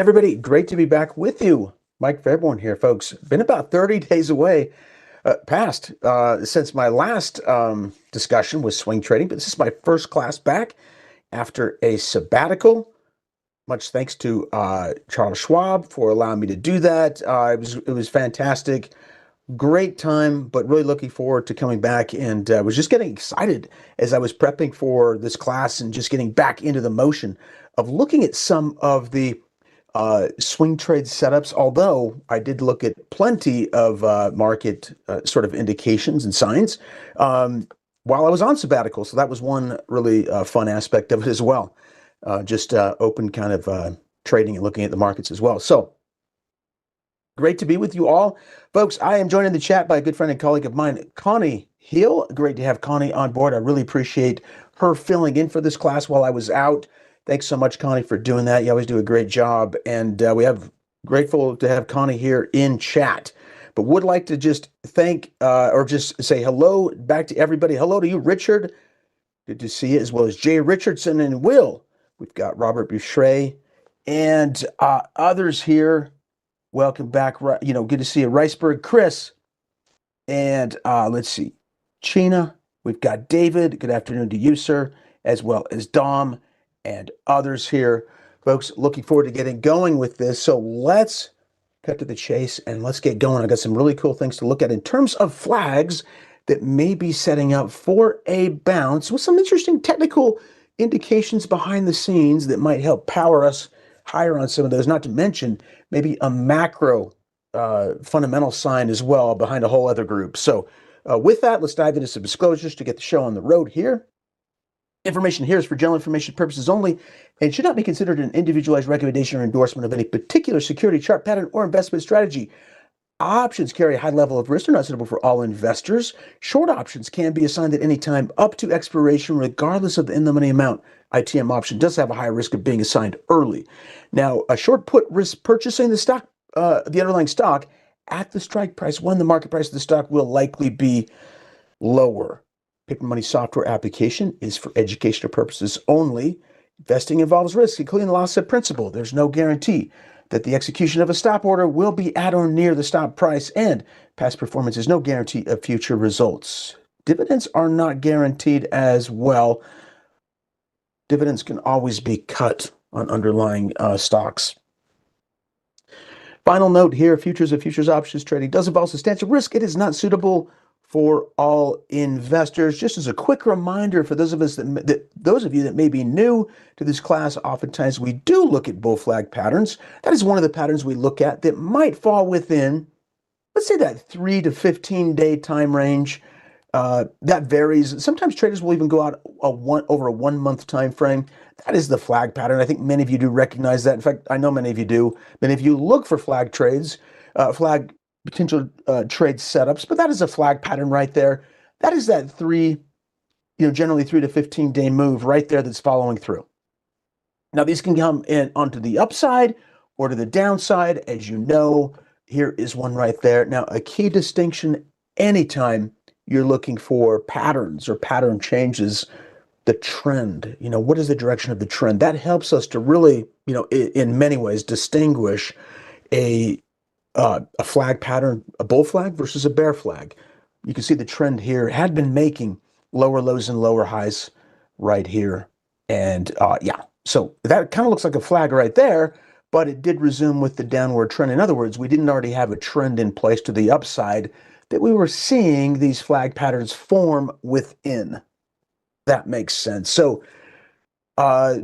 Everybody, great to be back with you. Mike Fairborn here, folks. Been about 30 days away, past since my last discussion with swing trading, but this is my first class back after a sabbatical. Much thanks to Charles Schwab for allowing me to do that. It was fantastic, great time, but really looking forward to coming back. And was just getting excited as I was prepping for this class and just getting back into the motion of looking at some of the swing trade setups, although I did look at plenty of market sort of indications and signs while I was on sabbatical. So that was one really fun aspect of it as well. Just open kind of trading and looking at the markets as well. So great to be with you all. Folks, I am joined in the chat by a good friend and colleague of mine, Connie Hill. Great to have Connie on board. I really appreciate her filling in for this class while I was out. Thanks so much, Connie, for doing that. You always do a great job. And we have grateful to have Connie here in chat. But would like to just thank or just say hello back to everybody. Hello to you, Richard. Good to see you, as well as Jay Richardson and Will. We've got Robert Boucher and others here. Welcome back. Good to see you, Riceberg, Chris. And let's see, Chena. We've got David. Good afternoon to you, sir, as well as Dom and others here. Folks, looking forward to getting going with this. So let's cut to the chase and let's get going. I got some really cool things to look at in terms of flags that may be setting up for a bounce with some interesting technical indications behind the scenes that might help power us higher on some of those, not to mention maybe a macro fundamental sign as well behind a whole other group. So with that, let's dive into some disclosures to get the show on the road here. Information here is for general information purposes only and should not be considered an individualized recommendation or endorsement of any particular security, chart pattern, or investment strategy. Options carry a high level of risk. They're not suitable for all investors. Short options can be assigned at any time up to expiration, regardless of the in-the-money amount. ITM option does have a high risk of being assigned early. Now, a short put risks purchasing the stock, the underlying stock, at the strike price when the market price of the stock will likely be lower. Paper money software application is for educational purposes only. Investing involves risk, including the loss of principal. There's no guarantee that the execution of a stop order will be at or near the stop price, and past performance is no guarantee of future results. Dividends are not guaranteed as well. Dividends can always be cut on underlying stocks. Final note here, futures and futures options trading does involve substantial risk. It is not suitable for all investors. Just as a quick reminder for those of us those of you that may be new to this class, oftentimes we do look at bull flag patterns. That is one of the patterns we look at that might fall within, let's say, that 3 to 15 day time range. That varies. Sometimes traders will even go out over a 1 month time frame. That is the flag pattern. I think many of you do recognize that. In fact, I know many of you do. Many of you look for flag trades, flag potential trade setups, but that is a flag pattern right there. That is that generally 3 to 15 day move right there that's following through. Now, these can come in onto the upside or to the downside. As you know, here is one right there. Now, a key distinction anytime you're looking for patterns or pattern changes, the trend, what is the direction of the trend? That helps us to really, in many ways distinguish a flag pattern, a bull flag versus a bear flag. You can see the trend here had been making lower lows and lower highs right here. And so that kind of looks like a flag right there, but it did resume with the downward trend. In other words, we didn't already have a trend in place to the upside that we were seeing these flag patterns form within. That makes sense. So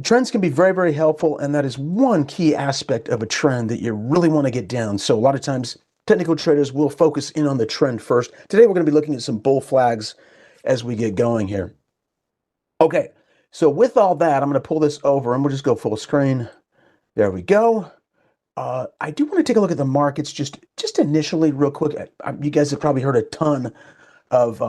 trends can be very, very helpful, and that is one key aspect of a trend that you really want to get down. So a lot of times, technical traders will focus in on the trend first. Today, we're going to be looking at some bull flags as we get going here. Okay, so with all that, I'm going to pull this over, and we'll just go full screen. There we go. I do want to take a look at the markets just initially real quick. You guys have probably heard a ton of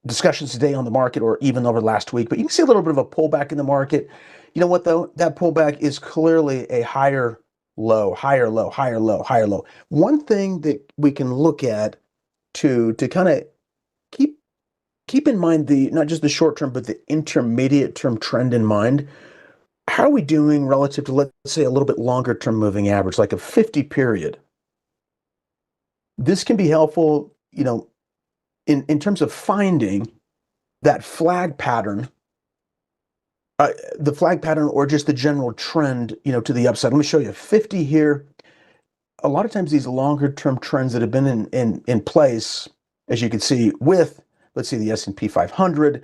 discussions today on the market or even over last week, but you can see a little bit of a pullback in the market. You know what, though? That pullback is clearly a higher low, higher low, higher low, higher low. One thing that we can look at to kind of keep in mind not just the short term, but the intermediate term trend in mind. how are we doing relative to, let's say, a little bit longer term moving average, like a 50 period? This can be helpful, in terms of finding that flag pattern, the flag pattern or just the general trend, to the upside. Let me show you 50 here. A lot of times these longer term trends that have been in place, as you can see with, let's see, the S&P 500,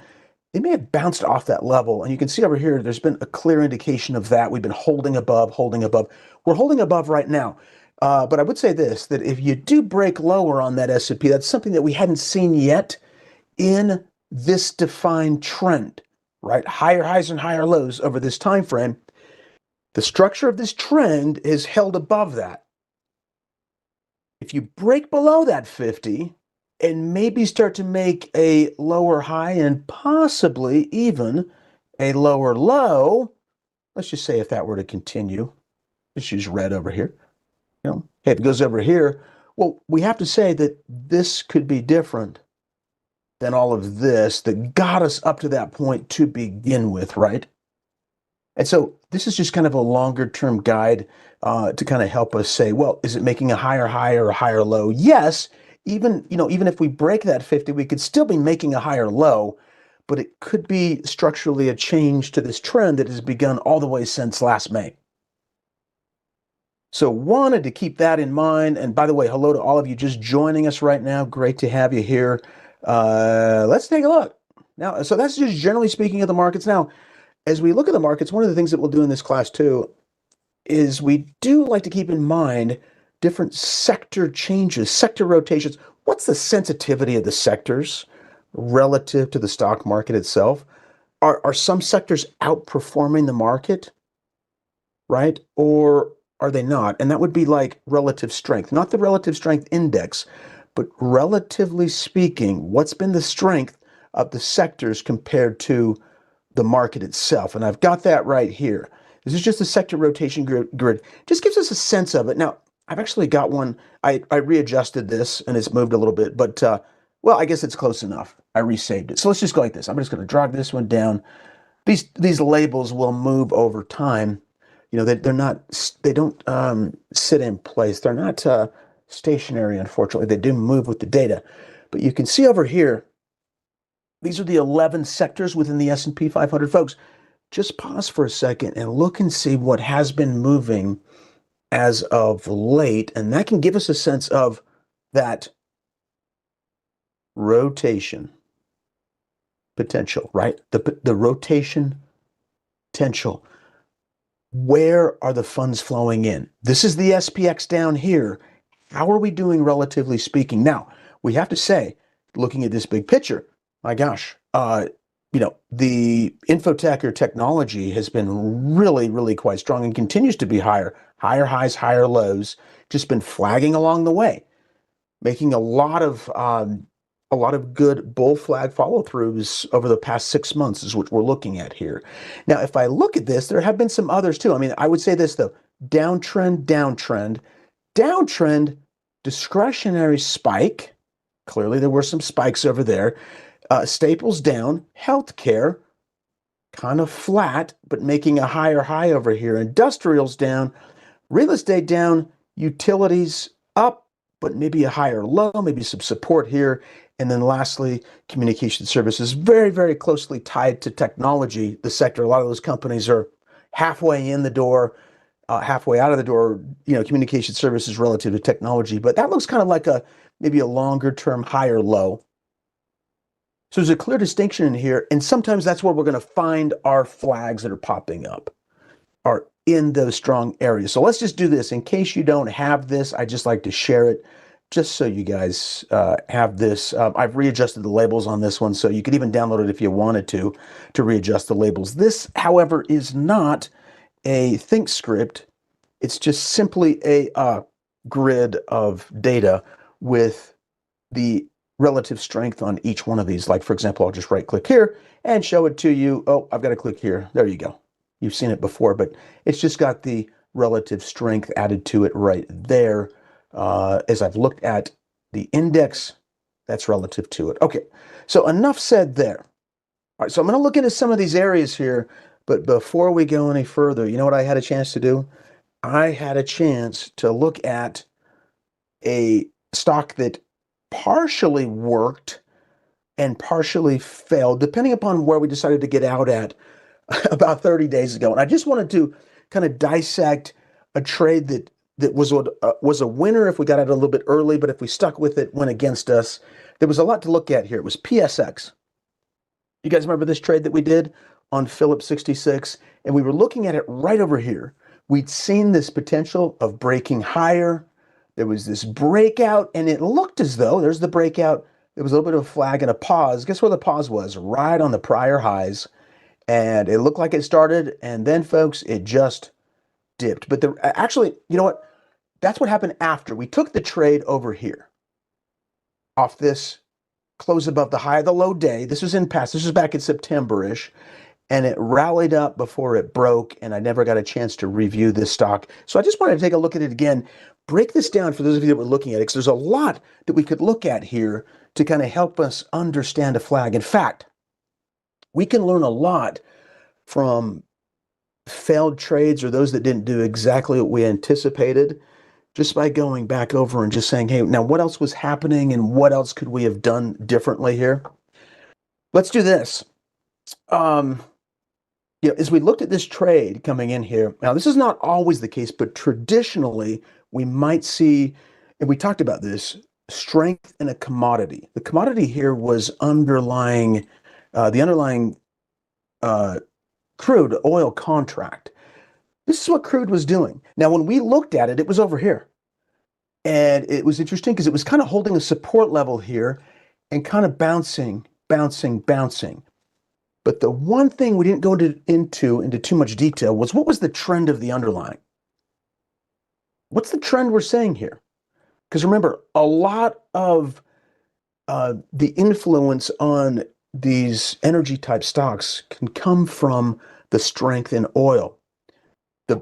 they may have bounced off that level. And you can see over here, there's been a clear indication of that. We've been holding above, holding above. We're holding above right now. But I would say this, that if you do break lower on that S&P, that's something that we hadn't seen yet in this defined trend, right? Higher highs and higher lows over this time frame. The structure of this trend is held above that. If you break below that 50 and maybe start to make a lower high and possibly even a lower low, let's just say if that were to continue, let's use red over here. Hey, if it goes over here, well, we have to say that this could be different than all of this that got us up to that point to begin with, right? And so this is just kind of a longer term guide to kind of help us say, well, is it making a higher high or a higher low? Yes, even if we break that 50, we could still be making a higher low, but it could be structurally a change to this trend that has begun all the way since last May. So wanted to keep that in mind. And by the way, hello to all of you just joining us right now. Great to have you here. Let's take a look. Now, so that's just generally speaking of the markets. Now, as we look at the markets, one of the things that we'll do in this class too is we do like to keep in mind different sector changes, sector rotations. What's the sensitivity of the sectors relative to the stock market itself? Are some sectors outperforming the market, right? Or are they not? And that would be like relative strength, not the relative strength index, but relatively speaking, what's been the strength of the sectors compared to the market itself? And I've got that right here. This is just a sector rotation grid. Just gives us a sense of it. Now, I've actually got one. I readjusted this and it's moved a little bit, but well, I guess it's close enough. I resaved it. So let's just go like this. I'm just going to drag this one down. These labels will move over time. They don't sit in place. They're not stationary, unfortunately. They do move with the data. But you can see over here, these are the 11 sectors within the S&P 500. Folks, just pause for a second and look and see what has been moving as of late. And that can give us a sense of that rotation potential, right? The rotation potential. Where are the funds flowing in? This is the SPX down here. How are we doing relatively speaking? Now, we have to say, looking at this big picture, my gosh, the infotech or technology has been really, really quite strong and continues to be higher highs, higher lows, just been flagging along the way, making a lot of good bull flag follow-throughs over the past 6 months is what we're looking at here. Now, if I look at this, there have been some others too. I mean, I would say this though, downtrend, discretionary spike. Clearly there were some spikes over there. Staples down, healthcare kind of flat, but making a higher high over here. Industrials down, real estate down, utilities up, but maybe a higher low, maybe some support here. And then lastly, communication services, very, very closely tied to technology, the sector. A lot of those companies are halfway in the door, halfway out of the door, communication services relative to technology. But that looks kind of like maybe a longer term higher low. So there's a clear distinction in here. And sometimes that's where we're going to find our flags that are popping up, are in those strong areas. So let's just do this. In case you don't have this, I just like to share it just so you guys have this. I've readjusted the labels on this one, so you could even download it if you wanted to readjust the labels. This, however, is not a ThinkScript. It's just simply a grid of data with the relative strength on each one of these. Like, for example, I'll just right click here and show it to you. Oh, I've got to click here. There you go. You've seen it before, but it's just got the relative strength added to it right there. As I've looked at the index, that's relative to it. Okay, so enough said there. All right, so I'm going to look into some of these areas here, But before we go any further, you know what I had a chance to do? I had a chance to look at a stock that partially worked and partially failed, depending upon where we decided to get out at about 30 days ago. And I just wanted to kind of dissect a trade that was a winner if we got out a little bit early, but if we stuck with it, went against us. There was a lot to look at here. It was PSX. You guys remember this trade that we did on Phillips 66? And we were looking at it right over here. We'd seen this potential of breaking higher. There was this breakout, and it looked as though there's the breakout. There was a little bit of a flag and a pause. Guess where the pause was? Right on the prior highs. And it looked like it started, and then, folks, it just dipped. But actually, you know what? That's what happened after. We took the trade over here off this close above the high of the low day. This was in past. This was back in September-ish, and it rallied up before it broke, and I never got a chance to review this stock. So I just wanted to take a look at it again, break this down for those of you that were looking at it, because there's a lot that we could look at here to kind of help us understand a flag. In fact, we can learn a lot from failed trades or those that didn't do exactly what we anticipated just by going back over and just saying, hey, now what else was happening and what else could we have done differently here? Let's do this. As we looked at this trade coming in here, now this is not always the case, but traditionally we might see, and we talked about this, strength in a commodity. The commodity here was the underlying crude oil contract. This is what crude was doing. Now, when we looked at it, it was over here. And it was interesting because it was kind of holding a support level here and kind of bouncing. But the one thing we didn't go into too much detail was what was the trend of the underlying? What's the trend we're saying here? Because remember, a lot of the influence on these energy type stocks can come from the strength in oil.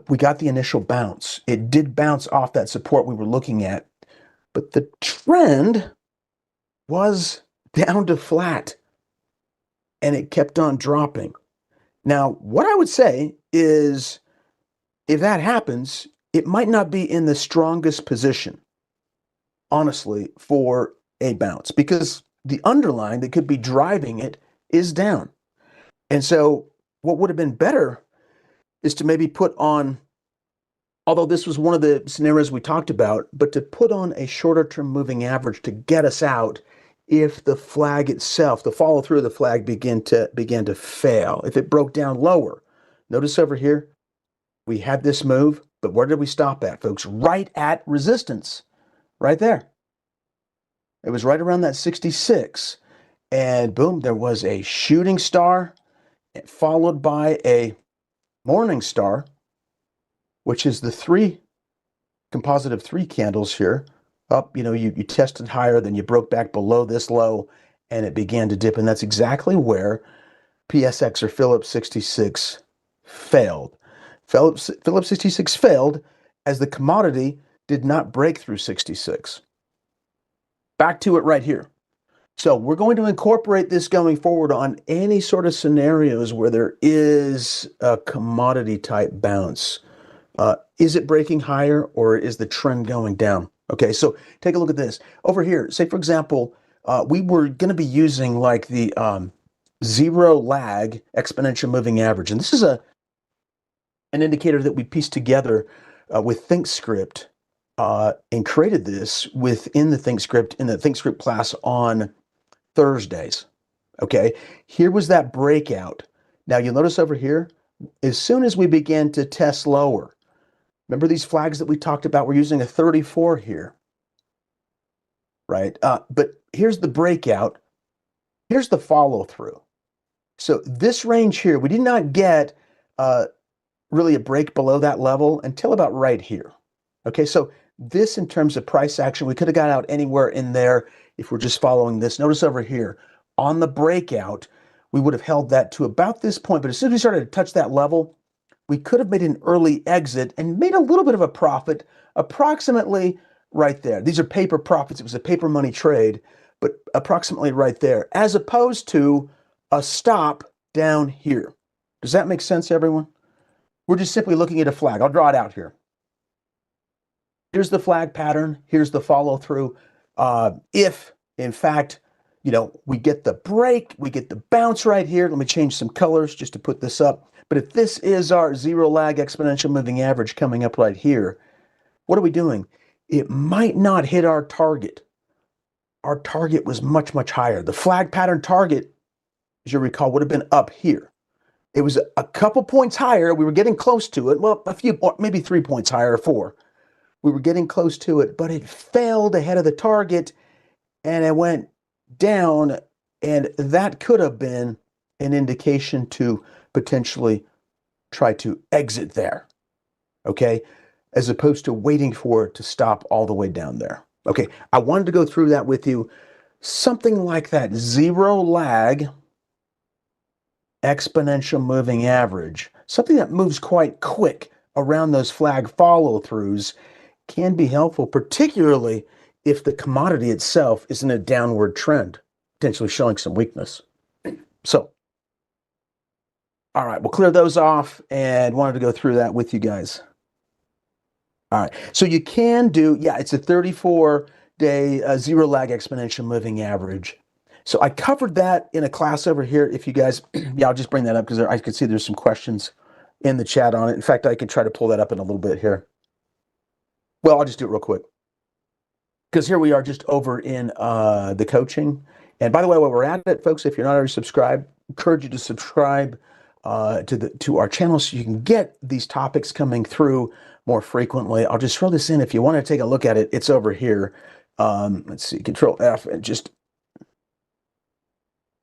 We got the initial bounce. It did bounce off that support we were looking at, but the trend was down to flat, and it kept on dropping. Now, what I would say is if that happens, it might not be in the strongest position, honestly, for a bounce, because the underlying that could be driving it is down. And so what would have been better is to maybe put on, although this was one of the scenarios we talked about, but to put on a shorter term moving average to get us out if the flag itself, the follow through of the flag began to fail, if it broke down lower. Notice over here, we had this move, but where did we stop at, folks? Right at resistance, right there. It was right around that 66, and boom, there was a shooting star followed by a morning star, which is the composite of three candles here. Up, you tested higher, then you broke back below this low, and it began to dip, and that's exactly where PSX or Phillips 66 failed. Phillips 66 failed as the commodity did not break through 66. Back to it right here. So we're going to incorporate this going forward on any sort of scenarios where there is a commodity type bounce. Is it breaking higher or is the trend going down? Okay, so take a look at this. Over here, say for example, we were going to be using like the zero lag exponential moving average. And this is an indicator that we pieced together with ThinkScript and created this within the ThinkScript, in the ThinkScript class on Thursdays. Okay, here was that breakout. Now you'll notice over here, as soon as we began to test lower, remember these flags that we talked about? We're using a 34 here, right? But here's the breakout. Here's the follow through. So this range here, we did not get really a break below that level until about right here. Okay, so this in terms of price action, we could have got out anywhere in there if we're just following this. Notice over here, on the breakout, we would have held that to about this point, but as soon as we started to touch that level, we could have made an early exit and made a little bit of a profit, approximately right there. These are paper profits. It was a paper money trade, but approximately right there, as opposed to a stop down here. Does that make sense, everyone? We're just simply looking at a flag. I'll draw it out here. Here's the flag pattern. Here's the follow through. If, in fact, we get the break, we get the bounce right here. Let me change some colors just to put this up. But if this is our zero lag exponential moving average coming up right here, what are we doing? It might not hit our target. Our target was much, much higher. The flag pattern target, as you recall, would have been up here. It was a couple points higher. We were getting close to it. Well, a few, maybe 3 points higher or 4. We were getting close to it, but it failed ahead of the target and it went down. And that could have been an indication to potentially try to exit there. Okay. As opposed to waiting for it to stop all the way down there. Okay. I wanted to go through that with you. Something like that zero lag exponential moving average, something that moves quite quick around those flag follow-throughs, can be helpful, particularly if the commodity itself is in a downward trend, potentially showing some weakness. So, all right, we'll clear those off and wanted to go through that with you guys. All right, so you can do, it's a 34-day zero lag exponential moving average. So I covered that in a class over here. If you guys, I'll just bring that up because I can see there's some questions in the chat on it. In fact, I could try to pull that up in a little bit here. Well, I'll just do it real quick. Because here we are just over in the coaching. And by the way, while we're at it, folks, if you're not already subscribed, I encourage you to subscribe to our channel so you can get these topics coming through more frequently. I'll just throw this in. If you want to take a look at it, it's over here. Let's see, Control F and just...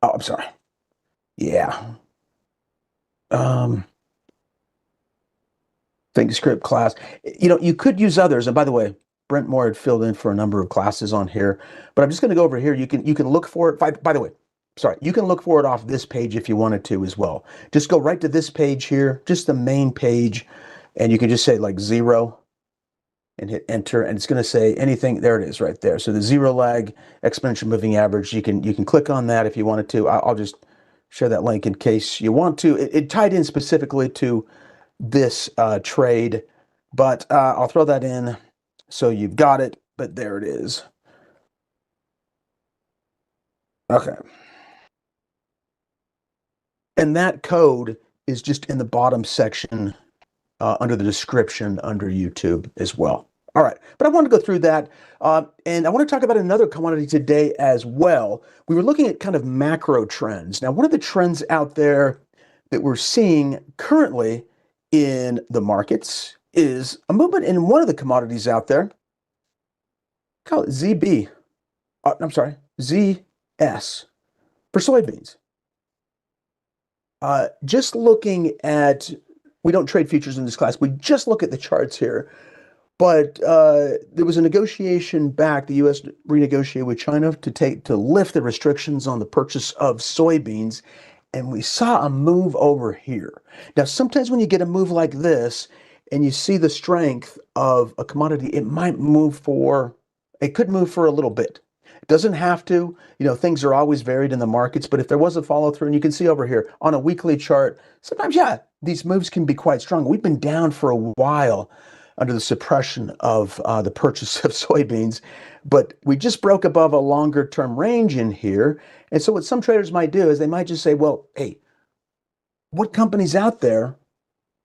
Oh, I'm sorry. Yeah. ThinkScript class. You could use others. And by the way, Brent Moore had filled in for a number of classes on here, but I'm just going to go over here. You can look for it. By the way, sorry, you can look for it off this page if you wanted to as well. Just go right to this page here, just the main page, and you can just say like 0 and hit enter, and it's going to say anything. There it is right there. So the zero lag exponential moving average, you can click on that if you wanted to. I'll just share that link in case you want to. It tied in specifically to this trade, but I'll throw that in so you've got it, but there it is. Okay. And that code is just in the bottom section under the description under YouTube as well. All right, but I want to go through that, and I want to talk about another commodity today as well. We were looking at kind of macro trends. Now, one of the trends out there that we're seeing currently in the markets is a movement in one of the commodities out there. Call it ZB. I'm sorry, ZS for soybeans. Just looking at, we don't trade futures in this class. We just look at the charts here. But there was a negotiation back. The U.S. renegotiated with China to lift the restrictions on the purchase of soybeans, and we saw a move over here. Now, sometimes when you get a move like this, and you see the strength of a commodity, it could move for a little bit. It doesn't have to. Things are always varied in the markets. But if there was a follow through, and you can see over here on a weekly chart, sometimes these moves can be quite strong. We've been down for a while under the suppression of the purchase of soybeans, but we just broke above a longer term range in here. And so what some traders might do is they might just say, well, hey, what companies out there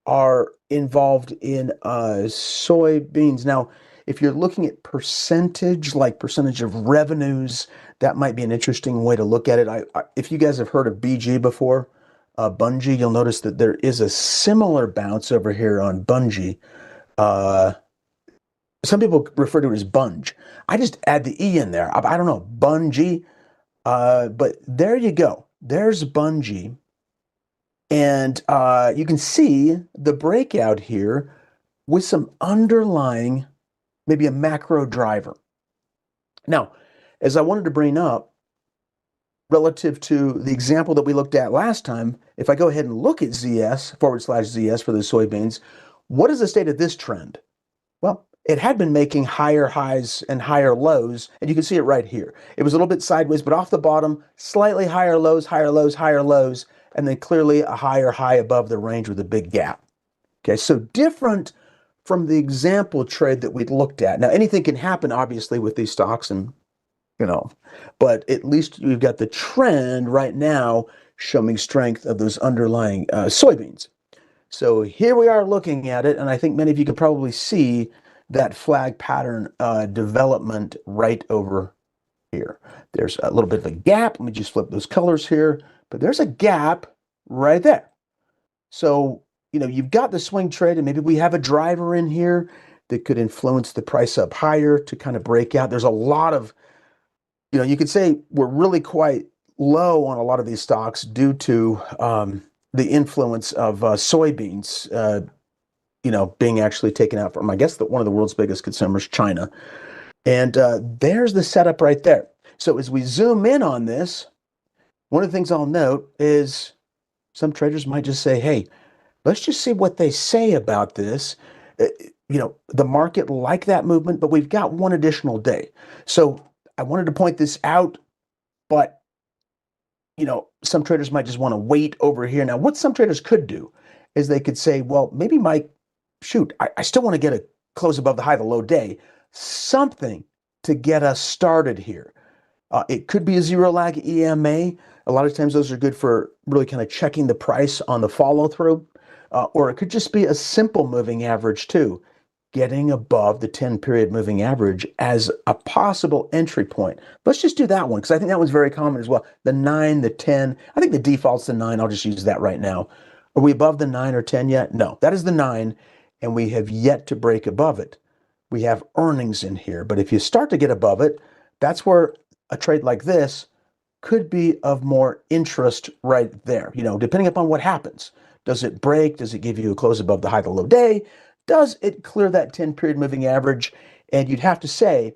are involved in soybeans? Now, if you're looking at percentage, like percentage of revenues, that might be an interesting way to look at it. If you guys have heard of BG before, Bunge, you'll notice that there is a similar bounce over here on Bunge. Some people refer to it as Bunge. I just add the E in there. I don't know, Bunge. But there you go. There's Bunge. And you can see the breakout here with some underlying, maybe a macro driver. Now, as I wanted to bring up, relative to the example that we looked at last time, if I go ahead and look at ZS, /ZS for the soybeans, what is the state of this trend? Well, it had been making higher highs and higher lows, and you can see it right here. It was a little bit sideways, but off the bottom, slightly higher lows, higher lows, higher lows, and then clearly a higher high above the range with a big gap. Okay, so different from the example trade that we'd looked at. Now, anything can happen, obviously, with these stocks, and but at least we've got the trend right now showing strength of those underlying soybeans. So here we are looking at it, and I think many of you can probably see that flag pattern development right over here. There's a little bit of a gap. Let me just flip those colors here, but there's a gap right there. So, you've got the swing trade, and maybe we have a driver in here that could influence the price up higher to kind of break out. There's a lot of, you could say we're really quite low on a lot of these stocks due to the influence of soybeans, being actually taken out from, I guess, one of the world's biggest consumers, China. And there's the setup right there. So as we zoom in on this, one of the things I'll note is some traders might just say, hey, let's just see what they say about this. The market liked that movement, but we've got one additional day. So I wanted to point this out, but some traders might just want to wait over here. Now, what some traders could do is they could say, well, maybe I still want to get a close above the high of the low day, something to get us started here. It could be a zero lag EMA. A lot of times those are good for really kind of checking the price on the follow through, or it could just be a simple moving average too, getting above the 10-period moving average as a possible entry point. Let's just do that one, because I think that one's very common as well. The 9, the 10, I think the default's the 9. I'll just use that right now. Are we above the 9 or 10 yet? No, that is the 9, and we have yet to break above it. We have earnings in here, but if you start to get above it, that's where a trade like this could be of more interest right there, depending upon what happens. Does it break? Does it give you a close above the high of the low day? Does it clear that 10-period moving average? And you'd have to say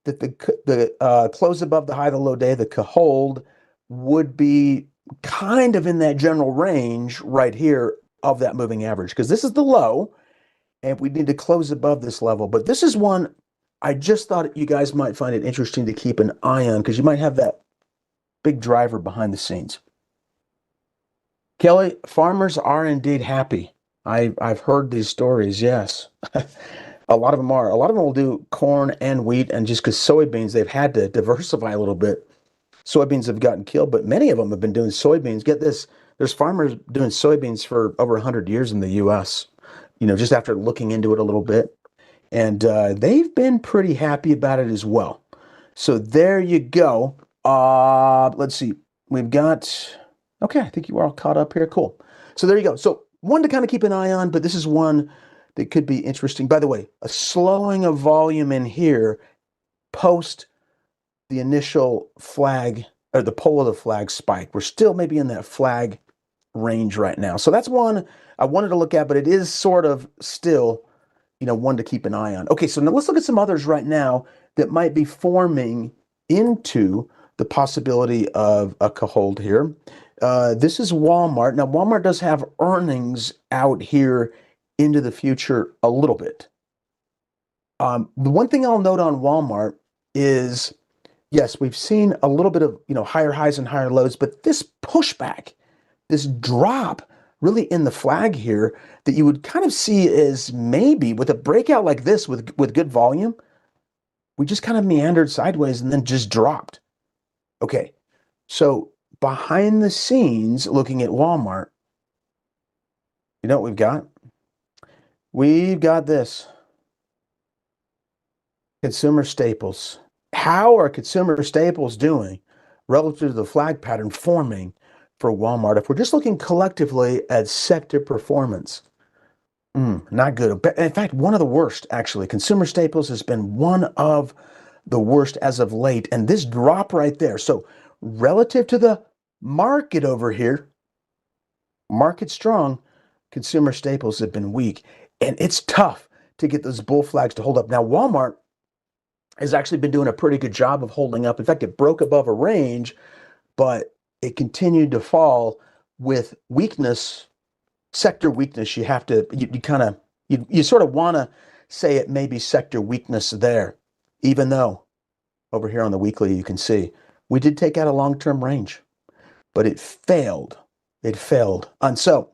that the close above the high of the low day, the hold, would be kind of in that general range right here of that moving average, because this is the low, and we need to close above this level. But this is one I just thought you guys might find it interesting to keep an eye on, because you might have that big driver behind the scenes. Kelly, farmers are indeed happy. I've heard these stories, yes. A lot of them are. A lot of them will do corn and wheat, and just because soybeans, they've had to diversify a little bit. Soybeans have gotten killed, but many of them have been doing soybeans. Get this, there's farmers doing soybeans for over 100 years in the U.S., just after looking into it a little bit. And they've been pretty happy about it as well. So there you go. Let's see. We've got, okay, I think you are all caught up here. Cool. So there you go. So one to kind of keep an eye on, but this is one that could be interesting. By the way, a slowing of volume in here post the initial flag, or the pull of the flag spike. We're still maybe in that flag range right now. So that's one I wanted to look at, but it is sort of still, one to keep an eye on. Okay, so now let's look at some others right now that might be forming into the possibility of a hold here. This is Walmart. Now, Walmart does have earnings out here into the future a little bit. The one thing I'll note on Walmart is, yes, we've seen a little bit of, higher highs and higher lows, but this pushback, this drop really in the flag here that you would kind of see as maybe with a breakout like this with good volume, we just kind of meandered sideways and then just dropped. Okay, so behind the scenes, looking at Walmart, you know what we've got? We've got this. Consumer staples. How are consumer staples doing relative to the flag pattern forming for Walmart? If we're just looking collectively at sector performance, not good. In fact, one of the worst, actually. Consumer staples has been one of the worst as of late. And this drop right there. So relative to the market over here, market strong, consumer staples have been weak. And it's tough to get those bull flags to hold up. Now, Walmart has actually been doing a pretty good job of holding up. In fact, it broke above a range, but it continued to fall with weakness, sector weakness. You have to, you sort of want to say it may be sector weakness there, even though over here on the weekly, you can see we did take out a long-term range, but it failed it failed. And so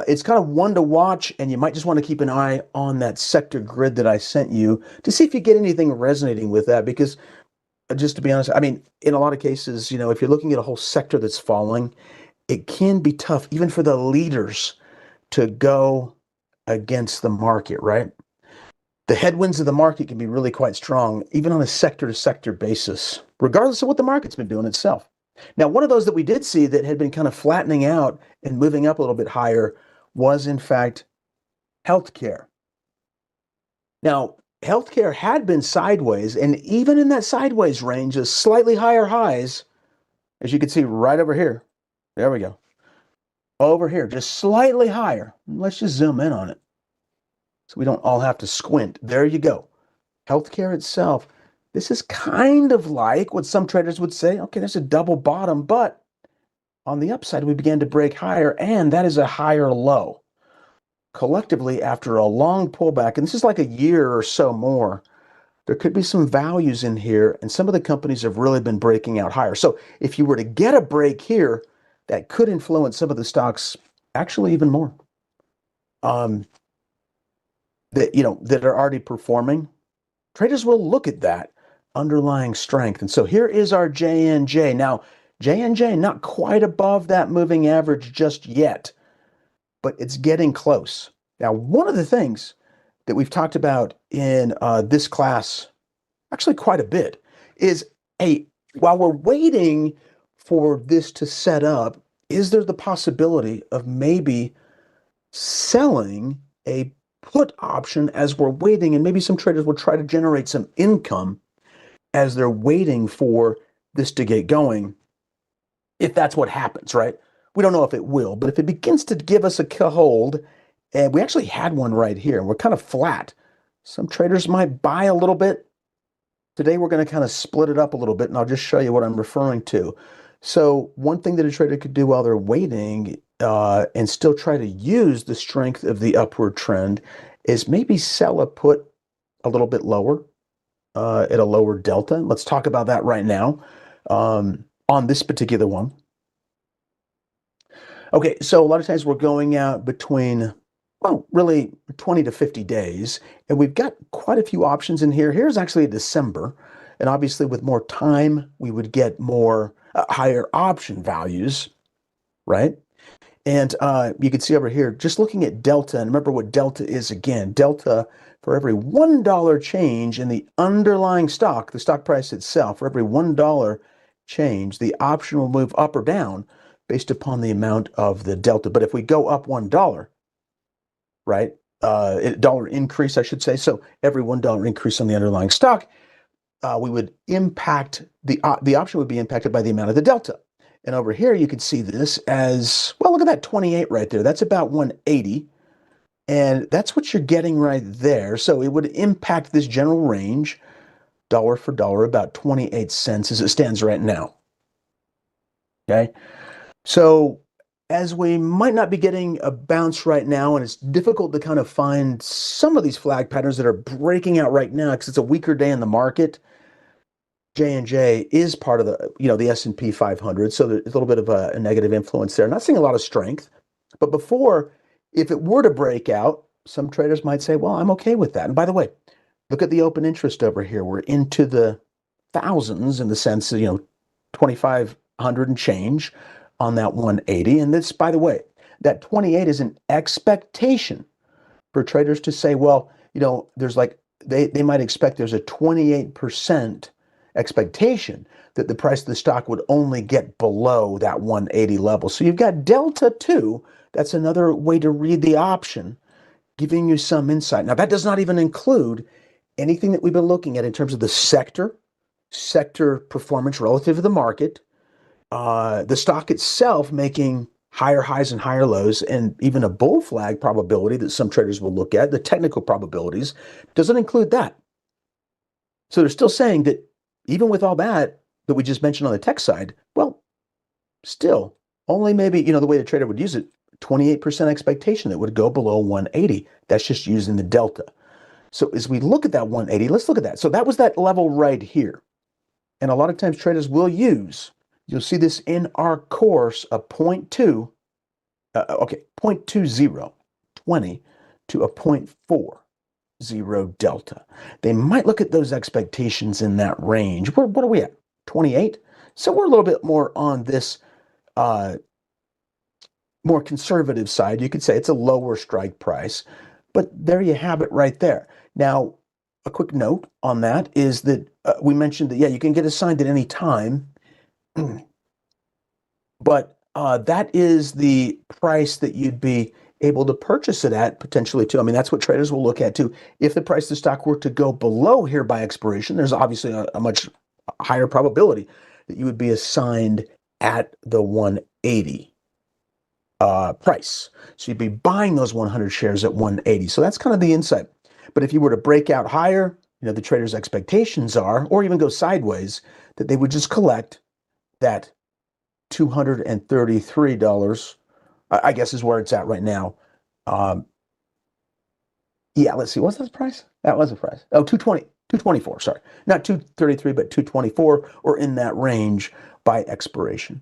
it's kind of one to watch, and you might just want to keep an eye on that sector grid that I sent you to see if you get anything resonating with that. Because just to be honest, I mean, in a lot of cases, if you're looking at a whole sector that's falling, it can be tough, even for the leaders, to go against the market, right? The headwinds of the market can be really quite strong, even on a sector to sector basis, regardless of what the market's been doing itself. Now, one of those that we did see that had been kind of flattening out and moving up a little bit higher was, in fact, healthcare. Now, healthcare had been sideways, and even in that sideways range of slightly higher highs, as you can see right over here. There we go. Over here, just slightly higher. Let's just zoom in on it so we don't all have to squint. There you go. Healthcare itself. This is kind of like what some traders would say, okay, there's a double bottom, but on the upside, we began to break higher, and that is a higher low. Collectively, after a long pullback, and this is like a year or so more, there could be some values in here, and some of the companies have really been breaking out higher. So if you were to get a break here, that could influence some of the stocks actually even more. That are already performing. Traders will look at that underlying strength. And so here is our JNJ. Now, JNJ not quite above that moving average just yet, but it's getting close. Now, one of the things that we've talked about in this class, actually quite a bit, is, hey, while we're waiting for this to set up, is there the possibility of maybe selling a put option as we're waiting? And maybe some traders will try to generate some income as they're waiting for this to get going, if that's what happens, right? We don't know if it will, but if it begins to give us a hold, and we actually had one right here, and we're kind of flat, some traders might buy a little bit. Today, we're going to kind of split it up a little bit, and I'll just show you what I'm referring to. So one thing that a trader could do while they're waiting and still try to use the strength of the upward trend is maybe sell a put a little bit lower at a lower delta. Let's talk about that right now on this particular one. Okay, so a lot of times we're going out between, well, really 20 to 50 days, and we've got quite a few options in here. Here's actually December, and obviously with more time, we would get more higher option values, right? And you can see over here, just looking at delta, and remember what delta is again. Delta, for every $1 change in the underlying stock, the stock price itself, for every $1 change, the option will move up or down based upon the amount of the delta. But if we go up $1, right, dollar increase, I should say, so every $1 increase on the underlying stock, we would impact, the option would be impacted by the amount of the delta. And over here, you can see this as, well, look at that 28 right there. That's about 180. And that's what you're getting right there. So it would impact this general range, dollar for dollar, about 28 cents as it stands right now. Okay. So as we might not be getting a bounce right now, and it's difficult to kind of find some of these flag patterns that are breaking out right now because it's a weaker day in the market, J&J is part of the S&P 500, so there's a little bit of a negative influence there. Not seeing a lot of strength, but before, if it were to break out, some traders might say, well, I'm okay with that. And by the way, look at the open interest over here. We're into the thousands in the sense of, 2,500 and change on that 180. And this, by the way, that 28 is an expectation for traders to say, well, there's like, they might expect there's a 28% expectation that the price of the stock would only get below that 180 level. So you've got delta 2. That's another way to read the option, giving you some insight. Now, that does not even include anything that we've been looking at in terms of the sector performance relative to the market, the stock itself making higher highs and higher lows, and even a bull flag probability that some traders will look at, the technical probabilities, doesn't include that. So they're still saying that even with all that we just mentioned on the tech side, well, still, only maybe, the way the trader would use it, 28% expectation that would go below 180. That's just using the delta. So as we look at that 180, let's look at that. So that was that level right here. And a lot of times traders will use, you'll see this in our course, a 0.2 okay, 0.20, 20 to a 0.40 delta. They might look at those expectations in that range. What are we at? 28? So we're a little bit more on this more conservative side. You could say it's a lower strike price, but there you have it right there. Now, a quick note on that is that we mentioned that, yeah, you can get assigned at any time, but that is the price that you'd be able to purchase it at potentially too. I mean, that's what traders will look at too. If the price of the stock were to go below here by expiration, there's obviously a much higher probability that you would be assigned at the 180 price. So you'd be buying those 100 shares at 180. So that's kind of the insight. But if you were to break out higher, the trader's expectations are, or even go sideways, that they would just collect that $233, I guess is where it's at right now. Yeah, let's see, what's that price? That was the price. Oh, 224, sorry. Not 233, but 224, or in that range by expiration.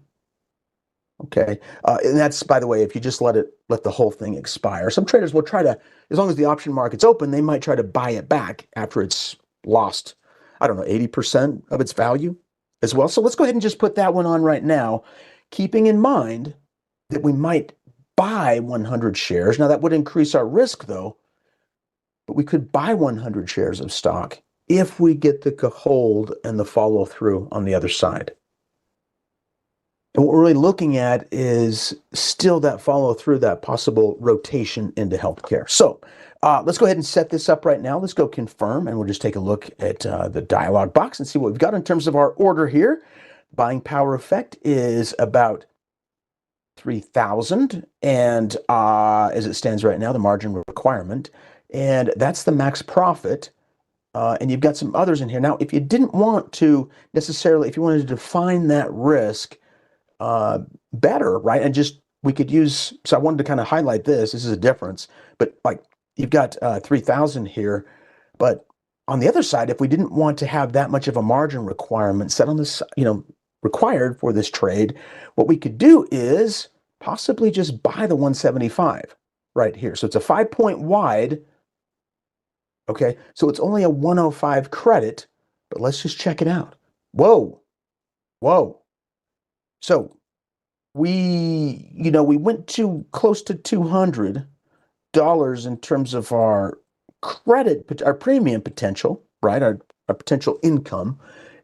Okay, and that's, by the way, if you just let the whole thing expire. Some traders will try to, as long as the option market's open, they might try to buy it back after it's lost, I don't know, 80% of its value as well. So let's go ahead and just put that one on right now, keeping in mind that we might buy 100 shares. Now that would increase our risk though, but we could buy 100 shares of stock if we get the hold and the follow through on the other side. And what we're really looking at is still that follow through, that possible rotation into healthcare. So let's go ahead and set this up right now. Let's go confirm, and we'll just take a look at the dialog box and see what we've got in terms of our order here. Buying power effect is about 3,000, and as it stands right now, the margin requirement, and that's the max profit. And you've got some others in here. Now, if you didn't want to necessarily, if you wanted to define that risk better, right? And just, we could use, so I wanted to kind of highlight this. This is a difference, but like you've got 3,000 here, but on the other side, if we didn't want to have that much of a margin requirement set on this, required for this trade, what we could do is possibly just buy the 175 right here. So it's a 5-point wide. Okay, so it's only a 105 credit, but let's just check it out. Whoa. So we went to close to $200 in terms of our credit, our premium potential, right? Our potential income,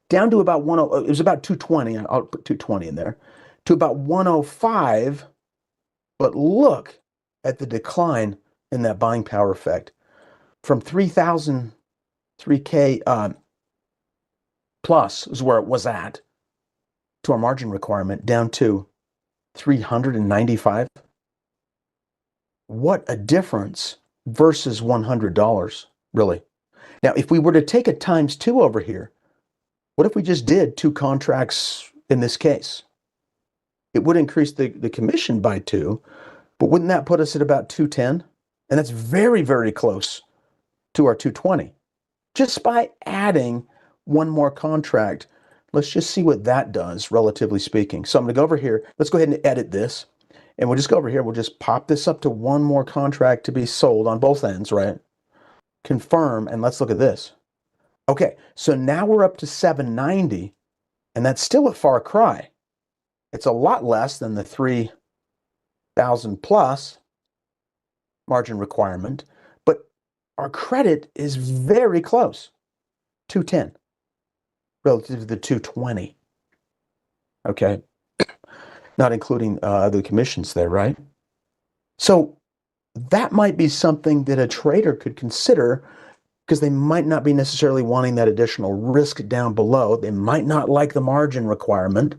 down to about it was about 220. I'll put 220 in there, to about 105. But look at the decline in that buying power effect from 3,000, 3K plus is where it was at, to our margin requirement, down to 395. What a difference versus $100, really. Now, if we were to take a ×2 over here, what if we just did 2 contracts in this case? It would increase the commission by 2, but wouldn't that put us at about 210? And that's very, very close to our 220. Just by adding one more contract. Let's just see what that does, relatively speaking. So I'm going to go over here. Let's go ahead and edit this. And we'll just go over here. We'll just pop this up to one more contract to be sold on both ends, right? Confirm, and let's look at this. Okay, so now we're up to 790, and that's still a far cry. It's a lot less than the 3,000 plus margin requirement, but our credit is very close, 210. Relative to the 220. Okay. Not including the commissions there, right? So that might be something that a trader could consider, because they might not be necessarily wanting that additional risk down below. They might not like the margin requirement,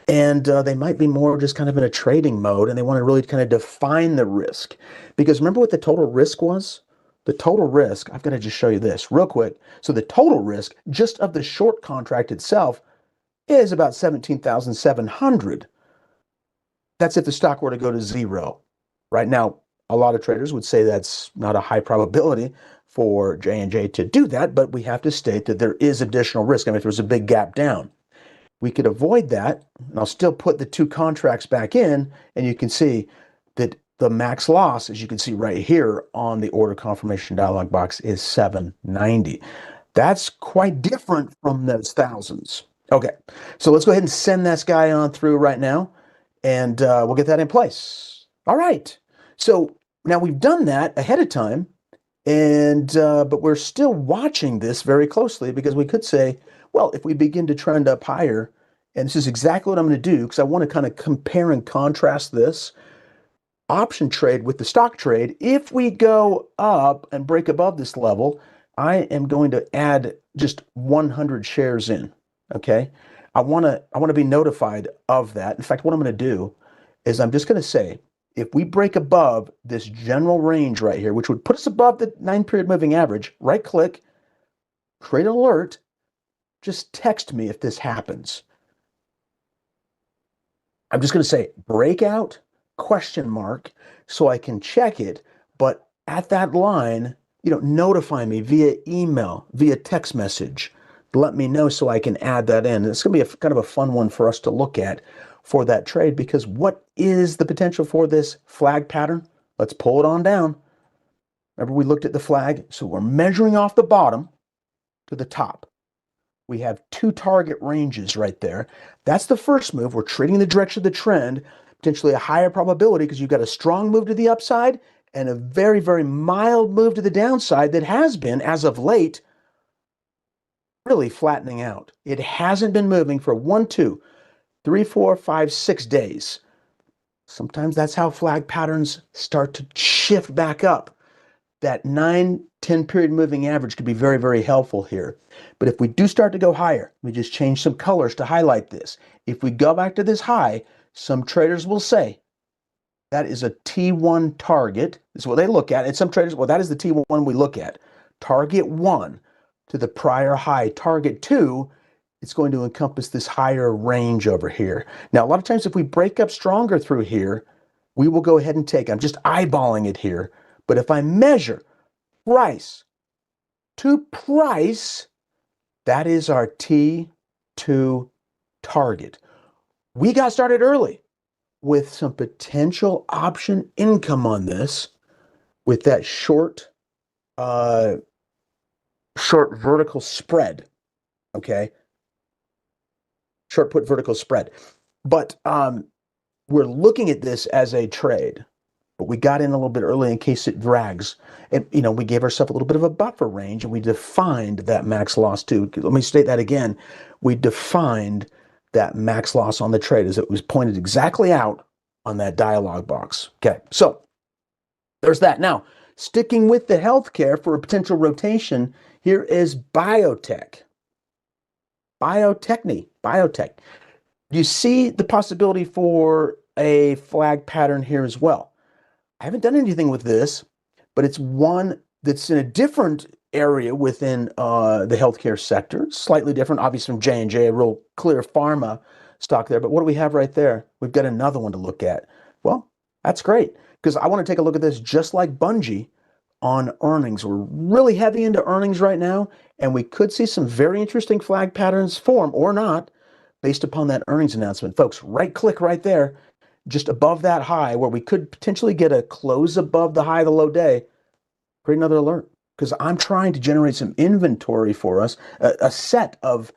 and they might be more just kind of in a trading mode, and they want to really kind of define the risk. Because remember what the total risk was? The total risk, I've got to just show you this real quick. So the total risk just of the short contract itself is about 17,700. That's if the stock were to go to zero. Right now, a lot of traders would say that's not a high probability for J&J to do that, but we have to state that there is additional risk. I mean, if there's a big gap down, we could avoid that, and I'll still put the 2 contracts back in, and you can see that the max loss, as you can see right here on the order confirmation dialog box, is 790. That's quite different from those thousands. Okay, so let's go ahead and send this guy on through right now, and we'll get that in place. All right, so now we've done that ahead of time, and but we're still watching this very closely because we could say, well, if we begin to trend up higher, and this is exactly what I'm going to do because I want to kind of compare and contrast this option trade with the stock trade. If we go up and break above this level, I am going to add just 100 shares in. Okay, I want to be notified of that. In fact, what I'm going to do is I'm just going to say, if we break above this general range right here, which would put us above the 9-period moving average, right click, create an alert, just text me if this happens. I'm just going to say breakout question mark so I can check it, but at that line, notify me via email, via text message. Let me know so I can add that in. It's going to be kind of a fun one for us to look at for that trade, because what is the potential for this flag pattern? Let's pull it on down. Remember, we looked at the flag, so we're measuring off the bottom to the top. We have 2 target ranges right there. That's the first move. We're trading in the direction of the trend, potentially a higher probability because you've got a strong move to the upside and a very, very mild move to the downside that has been, as of late, really flattening out. It hasn't been moving for 1, 2, 3, 4, 5, 6 days. Sometimes that's how flag patterns start to shift back up. That 9, 10-period moving average could be very, very helpful here. But if we do start to go higher, we just change some colors to highlight this. If we go back to this high, some traders will say that is a T1 target. This is what they look at. And some traders, well, that is the T1 we look at. Target 1 to the prior high. Target 2, it's going to encompass this higher range over here. Now, a lot of times if we break up stronger through here, we will go ahead and take, I'm just eyeballing it here. But if I measure price to price, that is our T2 target. We got started early with some potential option income on this with that short vertical spread, okay? Short put vertical spread. But we're looking at this as a trade, but we got in a little bit early in case it drags. And, we gave ourselves a little bit of a buffer range, and we defined that max loss too. Let me state that again. We defined that max loss on the trade as it was pointed exactly out on that dialog box. Okay, so there's that. Now, sticking with the healthcare for a potential rotation, here is biotech. Biotech. You see the possibility for a flag pattern here as well. I haven't done anything with this, but it's one that's in a different area within the healthcare sector, slightly different, obviously from J&J, a real clear pharma stock there. But what do we have right there? We've got another one to look at. Well, that's great, because I want to take a look at this just like Bunge on earnings. We're really heavy into earnings right now, and we could see some very interesting flag patterns form or not based upon that earnings announcement. Folks, right click right there, just above that high where we could potentially get a close above the high of the low day, create another alert. Because I'm trying to generate some inventory for us, a set of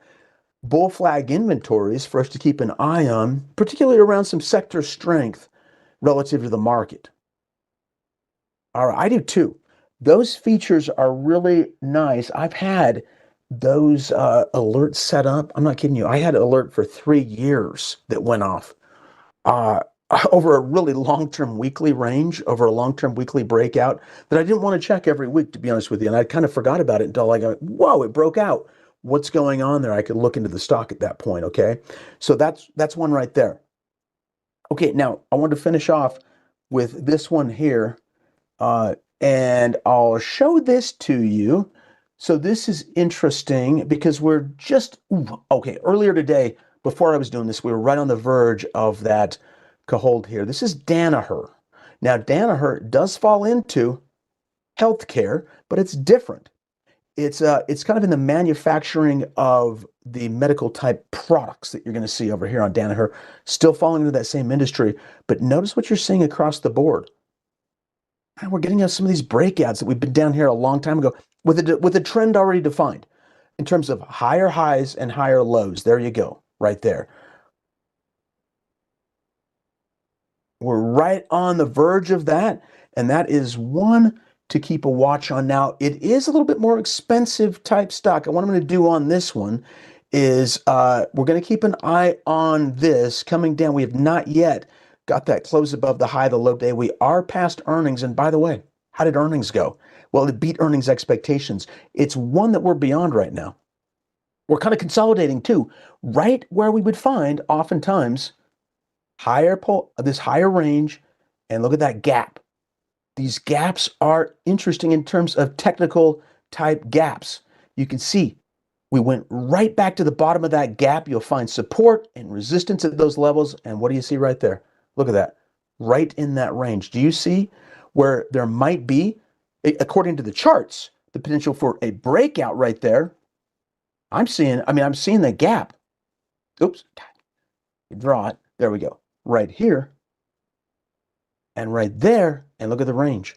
bull flag inventories for us to keep an eye on, particularly around some sector strength relative to the market. All right, I do too. Those features are really nice. I've had those alerts set up. I'm not kidding you. I had an alert for 3 years that went off over a really long-term weekly range, over a long-term weekly breakout that I didn't want to check every week, to be honest with you. And I kind of forgot about it until I go, whoa, it broke out. What's going on there? I could look into the stock at that point, okay? So that's one right there. Okay, now I want to finish off with this one here, and I'll show this to you. So this is interesting because we're just, okay, earlier today, before I was doing this, we were right on the verge of that hold here. This is Danaher. Now, Danaher does fall into healthcare, but it's different. It's kind of in the manufacturing of the medical type products that you're going to see over here on Danaher, still falling into that same industry. But notice what you're seeing across the board. And we're getting some of these breakouts that we've been down here a long time ago with a trend already defined in terms of higher highs and higher lows. There you go, right there. We're right on the verge of that, and that is one to keep a watch on. Now, it is a little bit more expensive type stock. And what I'm going to do on this one is we're going to keep an eye on this coming down. We have not yet got that close above the high of the low day. We are past earnings. And by the way, how did earnings go? Well, it beat earnings expectations. It's one that we're beyond right now. We're kind of consolidating too, right where we would find oftentimes this higher range, and look at that gap. These gaps are interesting in terms of technical type gaps. You can see we went right back to the bottom of that gap. You'll find support and resistance at those levels. And what do you see right there? Look at that, right in that range. Do you see where there might be, according to the charts, the potential for a breakout right there? I'm seeing the gap. Oops, draw it. There we go. Right here and right there, and look at the range.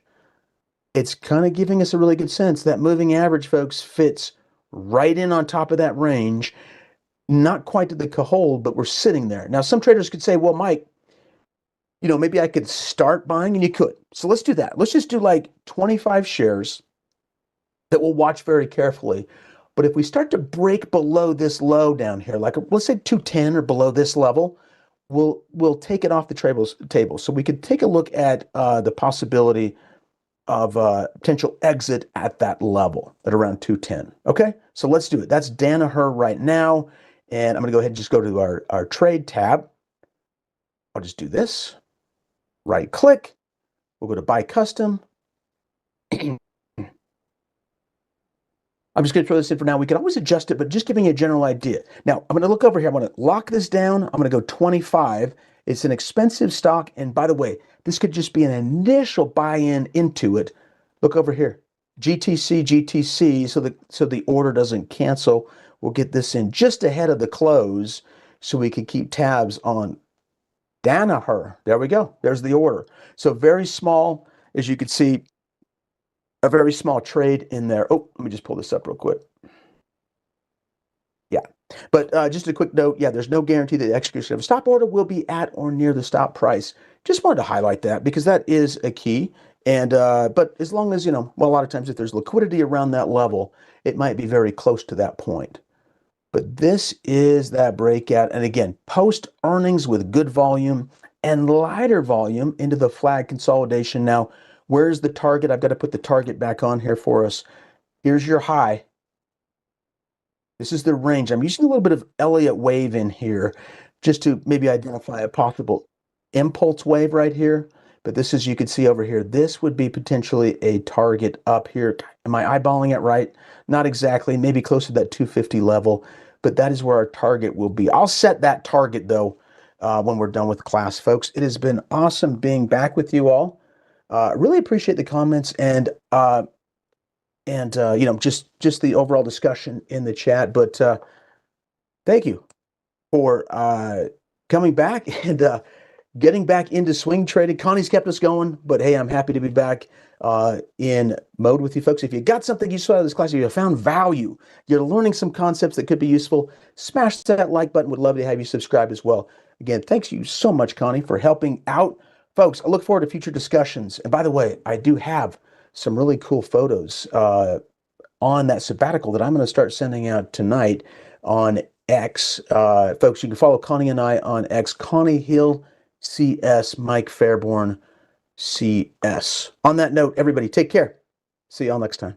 It's kind of giving us a really good sense that moving average, folks, fits right in on top of that range. Not quite to the Cajole, but we're sitting there. Now, some traders could say, well, Mike, maybe I could start buying, and you could. So let's do that. Let's just do like 25 shares that we'll watch very carefully. But if we start to break below this low down here, like let's say 210 or below this level, we'll take it off the table. So we could take a look at the possibility of potential exit at that level at around 210. Okay, so let's do it. That's Danaher right now. And I'm going to go ahead and just go to our trade tab. I'll just do this. Right click. We'll go to buy custom. I'm just going to throw this in for now. We can always adjust it, but just giving you a general idea. Now, I'm going to look over here. I'm going to lock this down. I'm going to go 25. It's an expensive stock. And by the way, this could just be an initial buy-in into it. Look over here. GTC, so the order doesn't cancel. We'll get this in just ahead of the close so we can keep tabs on Danaher. There we go. There's the order. So very small, as you can see, a very small trade in there. Oh, let me just pull this up real quick. Yeah, but just a quick note. Yeah, there's no guarantee that the execution of a stop order will be at or near the stop price. Just wanted to highlight that because that is a key. And but as long as, well, a lot of times if there's liquidity around that level, it might be very close to that point. But this is that breakout. And again, post earnings with good volume and lighter volume into the flag consolidation. Now, where's the target? I've got to put the target back on here for us. Here's your high. This is the range. I'm using a little bit of Elliott wave in here just to maybe identify a possible impulse wave right here. But this is, you can see over here, this would be potentially a target up here. Am I eyeballing it right? Not exactly, maybe close to that 250 level, but that is where our target will be. I'll set that target though when we're done with class, folks. It has been awesome being back with you all. Really appreciate the comments and just the overall discussion in the chat. But thank you for coming back and getting back into swing trading. Connie's kept us going, but hey, I'm happy to be back in mode with you folks. If you got something useful out of this class, if you found value, you're learning some concepts that could be useful, smash that like button. Would love to have you subscribe as well. Again, thanks you so much, Connie, for helping out. Folks, I look forward to future discussions. And by the way, I do have some really cool photos on that sabbatical that I'm going to start sending out tonight on X. Folks, you can follow Connie and I on X, Connie Hill CS, Mike Fairborn CS. On that note, everybody take care. See y'all next time.